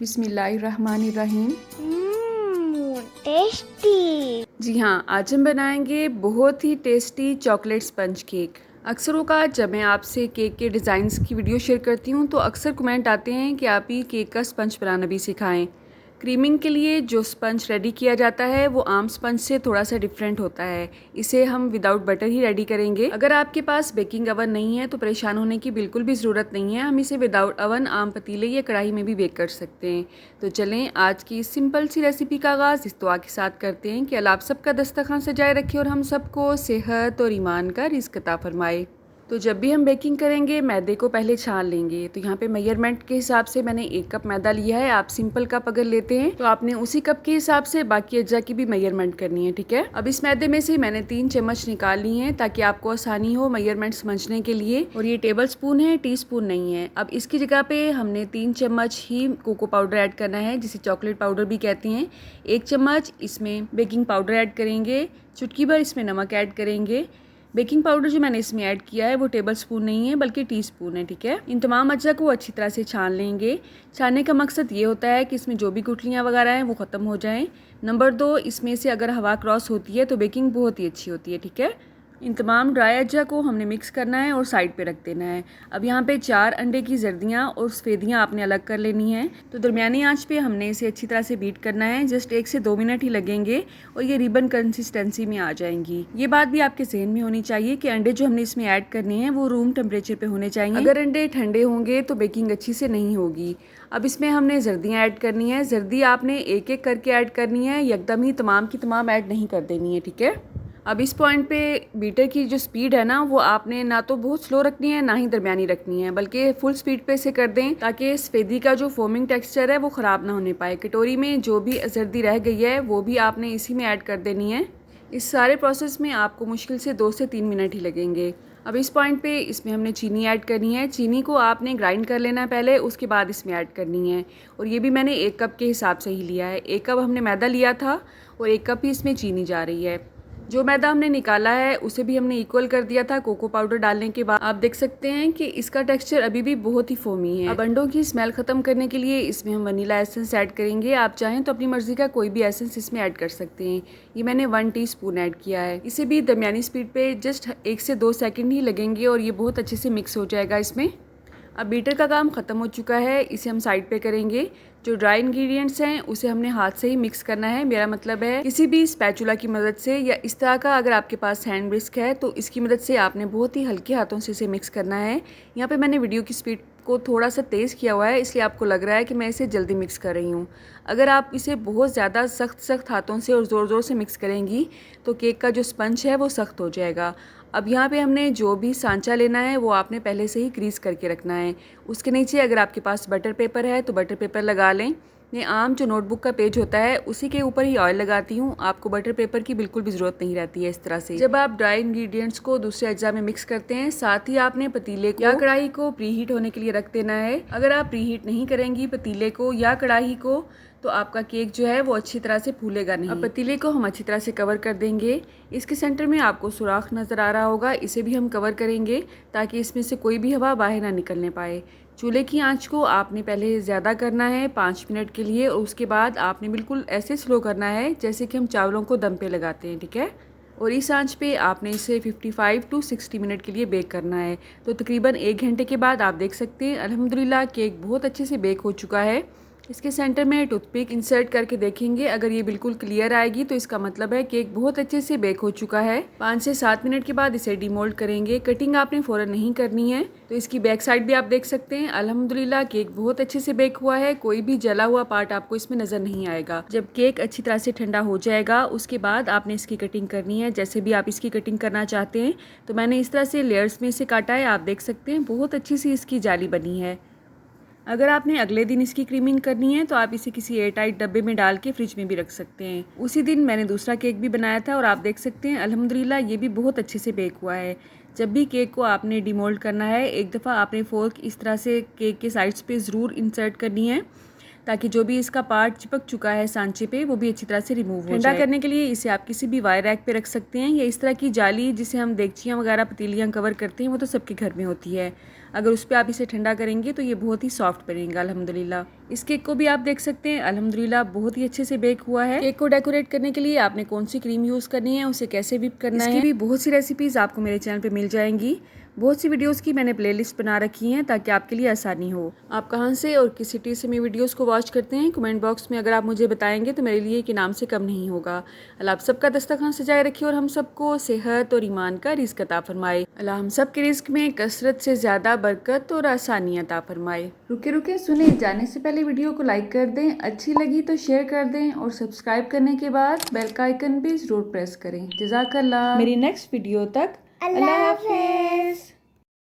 बिस्मिल्लाहिर्रहमानिर्रहीम। टेस्टी। जी हाँ, आज हम बनाएंगे बहुत ही टेस्टी चॉकलेट स्पंज केक। अक्सर औक़ात जब मैं आपसे केक के डिज़ाइंस की वीडियो शेयर करती हूँ तो अक्सर कमेंट आते हैं कि आप ही केक का स्पंज बनाना भी सिखाएं। क्रीमिंग के लिए जो स्पंज रेडी किया जाता है वो आम स्पंज से थोड़ा सा डिफरेंट होता है। इसे हम विदाउट बटर ही रेडी करेंगे। अगर आपके पास बेकिंग ओवन नहीं है तो परेशान होने की बिल्कुल भी ज़रूरत नहीं है। हम इसे विदाउट ओवन आम पतीले या कढ़ाई में भी बेक कर सकते हैं। तो चलें आज की इस सिंपल सी रेसिपी का आगाज़ इस दुआ के साथ करते हैं कि अल्लाह आप सबका दस्तरखान सजाए रखे और हम सबको सेहत और ईमान का रिज़्क़ अता फरमाए। तो जब भी हम बेकिंग करेंगे मैदे को पहले छान लेंगे। तो यहाँ पे मेजरमेंट के हिसाब से मैंने 1 कप मैदा लिया है। आप सिंपल कप अगर लेते हैं तो आपने उसी कप के हिसाब से बाकी अज्जा की भी मेजरमेंट करनी है, ठीक है। अब इस मैदे में से मैंने 3 चम्मच निकाल ली हैं ताकि आपको आसानी हो मेजरमेंट समझने के लिए। और ये टेबल स्पून है, टी स्पून नहीं है। अब इसकी जगह पे हमने 3 चम्मच ही कोको पाउडर ऐड करना है, जिसे चॉकलेट पाउडर भी कहते हैं। 1 चम्मच इसमें बेकिंग पाउडर ऐड करेंगे, चुटकी भर इसमें नमक ऐड करेंगे। बेकिंग पाउडर जो मैंने इसमें ऐड किया है वो टेबल स्पून नहीं है बल्कि टी स्पून है, ठीक है। इन तमाम अज्जा को अच्छी तरह से छान लेंगे। छानने का मकसद ये होता है कि इसमें जो भी गुठलियाँ वगैरह हैं वो ख़त्म हो जाएं। नंबर 2, इसमें से अगर हवा क्रॉस होती है तो बेकिंग बहुत ही अच्छी होती है, ठीक है। इन तमाम ड्राई अज्जा को हमने मिक्स करना है और साइड पे रख देना है। अब यहाँ पे 4 अंडे की जर्दियाँ और सफ़ेदियाँ आपने अलग कर लेनी है। तो दरमियानी आंच पे हमने इसे अच्छी तरह से बीट करना है। जस्ट 1 से 2 मिनट ही लगेंगे और ये रिबन कंसिस्टेंसी में आ जाएंगी। ये बात भी आपके जहन में होनी चाहिए कि अंडे जो हमने इसमें ऐड करने हैं वो रूम टेम्परेचर पे होने चाहिए। अगर अंडे ठंडे होंगे तो बेकिंग अच्छी से नहीं होगी। अब इसमें हमने जर्दियाँ ऐड करनी है। जर्दी आपने एक एक करके ऐड करनी है, एकदम ही तमाम की तमाम ऐड नहीं कर देनी है, ठीक है। अब इस पॉइंट पे बीटर की जो स्पीड है ना वो आपने ना तो बहुत स्लो रखनी है ना ही दरमियानी रखनी है, बल्कि फुल स्पीड पे से कर दें ताकि सफ़ेदी का जो फोमिंग टेक्सचर है वो ख़राब ना होने पाए। कटोरी में जो भी जर्दी रह गई है वो भी आपने इसी में ऐड कर देनी है। इस सारे प्रोसेस में आपको मुश्किल से 2 से 3 मिनट ही लगेंगे। अब इस पॉइंट पे इसमें हमने चीनी ऐड करनी है। चीनी को आपने ग्राइंड कर लेना है पहले, उसके बाद इसमें ऐड करनी है। और ये भी मैंने 1 कप के हिसाब से ही लिया है। 1 कप हमने मैदा लिया था और 1 कप ही इसमें चीनी जा रही है। जो मैदा हमने निकाला है उसे भी हमने इक्वल कर दिया था कोको पाउडर डालने के बाद। आप देख सकते हैं कि इसका टेक्सचर अभी भी बहुत ही फोमी है। अब अंडों की स्मेल खत्म करने के लिए इसमें हम वनीला एसेंस ऐड करेंगे। आप चाहें तो अपनी मर्जी का कोई भी एसेंस इसमें ऐड कर सकते हैं। ये मैंने 1 टीस्पून ऐड किया है। इसे भी दरमियानी स्पीड पे जस्ट 1 से 2 सेकेंड ही लगेंगे और ये बहुत अच्छे से मिक्स हो जाएगा इसमें। अब बीटर का काम ख़त्म हो चुका है, इसे हम साइड पे करेंगे। जो ड्राई इंग्रेडिएंट्स हैं उसे हमने हाथ से ही मिक्स करना है। मेरा मतलब है किसी भी स्पैचुला की मदद से या इस तरह का अगर आपके पास हैंड विस्क है तो इसकी मदद से आपने बहुत ही हल्के हाथों से इसे मिक्स करना है। यहाँ पे मैंने वीडियो की स्पीड को थोड़ा सा तेज़ किया हुआ है, इसलिए आपको लग रहा है कि मैं इसे जल्दी मिक्स कर रही हूँ। अगर आप इसे बहुत ज़्यादा सख्त हाथों से और ज़ोर ज़ोर से मिक्स करेंगी तो केक का जो स्पंज है वो सख्त हो जाएगा। अब यहाँ पे हमने जो भी सांचा लेना है वो आपने पहले से ही ग्रीस करके रखना है। उसके नीचे अगर आपके पास बटर पेपर है तो बटर पेपर लगा लें। मैं आम जो नोटबुक का पेज होता है उसी के ऊपर ही ऑयल लगाती हूँ। आपको बटर पेपर की बिल्कुल भी ज़रूरत नहीं रहती है। इस तरह से जब आप ड्राई इंग्रेडिएंट्स को दूसरे अज्जा में मिक्स करते हैं, साथ ही आपने पतीले को या कढ़ाई को प्रीहीट होने के लिए रख देना है। अगर आप प्रीहीट नहीं करेंगी पतीले को या कढ़ाई को तो आपका केक जो है वो अच्छी तरह से फूलेगा नहीं। अब पतीले को हम अच्छी तरह से कवर कर देंगे। इसके सेंटर में आपको सुराख नज़र आ रहा होगा, इसे भी हम कवर करेंगे ताकि इसमें से कोई भी हवा बाहर ना निकलने पाए। चूल्हे की आंच को आपने पहले ज़्यादा करना है 5 मिनट के लिए और उसके बाद आपने बिल्कुल ऐसे स्लो करना है जैसे कि हम चावलों को दम पे लगाते हैं, ठीक है। और इस आंच पे आपने इसे 55 टू 60 मिनट के लिए बेक करना है। तो तकरीबन 1 घंटे के बाद आप देख सकते हैं अल्हम्दुलिल्लाह केक बहुत अच्छे से बेक हो चुका है। इसके सेंटर में टूथपिक इंसर्ट करके देखेंगे, अगर ये बिल्कुल क्लियर आएगी तो इसका मतलब है केक बहुत अच्छे से बेक हो चुका है। 5 से 7 मिनट के बाद इसे डिमोल्ड करेंगे। कटिंग आपने फ़ौरन नहीं करनी है। तो इसकी बैक साइड भी आप देख सकते हैं अल्हम्दुलिल्लाह केक बहुत अच्छे से बेक हुआ है। कोई भी जला हुआ पार्ट आपको इसमें नज़र नहीं आएगा। जब केक अच्छी तरह से ठंडा हो जाएगा उसके बाद आपने इसकी कटिंग करनी है। जैसे भी आप इसकी कटिंग करना चाहते हैं, तो मैंने इस तरह से लेयर्स में इसे काटा है। आप देख सकते हैं बहुत अच्छी सी इसकी जाली बनी है। अगर आपने अगले दिन इसकी क्रीमिंग करनी है तो आप इसे किसी एयर टाइट डब्बे में डाल के फ्रिज में भी रख सकते हैं। उसी दिन मैंने दूसरा केक भी बनाया था और आप देख सकते हैं अल्हम्दुलिल्लाह ये भी बहुत अच्छे से बेक हुआ है। जब भी केक को आपने डिमोल्ड करना है, एक दफ़ा आपने फोर्क इस तरह से केक के साइड्स पे ज़रूर इंसर्ट करनी है ताकि जो भी इसका पार्ट चिपक चुका है सांचे पे वो भी अच्छी तरह से रिमूव हो जाए। ठंडा करने के लिए इसे आप किसी भी वायर रैक पे रख सकते हैं या इस तरह की जाली जिसे हम देगचियाँ वगैरह पतीलियाँ कवर करते हैं वो तो सबके घर में होती है। अगर उस पर आप इसे ठंडा करेंगे तो ये बहुत ही सॉफ्ट बनेगा अल्हम्दुलिल्लाह। इस केक को भी आप देख सकते हैं अल्हम्दुलिल्लाह बहुत ही अच्छे से बेक हुआ है। केक को डेकोरेट करने के लिए आपने कौन सी क्रीम यूज़ करनी है, उसे कैसे व्हिप करना है, इसकी भी बहुत सी रेसिपीज़ आपको मेरे चैनल पे मिल जाएंगी। बहुत सी वीडियोस की मैंने प्लेलिस्ट बना रखी हैं ताकि आपके लिए आसानी हो। आप कहाँ से और किस सिटी से मेरी वीडियोस को वॉच करते हैं कमेंट बॉक्स में अगर आप मुझे बताएंगे तो मेरे लिए कि नाम से कम नहीं होगा। अल्लाह आप सबका दस्तरखान सजाए रखे और हम सबको सेहत और ईमान का रिज़्क अता फरमाए। अल्लाह हम सब के रिज़्क में कसरत से ज़्यादा बरकत और आसानी अता फरमाए। रुके रुके सुने, जाने से पहले वीडियो को लाइक कर दें, अच्छी लगी तो शेयर कर दें और सब्सक्राइब करने के बाद बेल का आइकन भी ज़रूर प्रेस करें। जज़ाकल्लाह। मेरी नेक्स्ट वीडियो तक अल्लाह हाफिज़।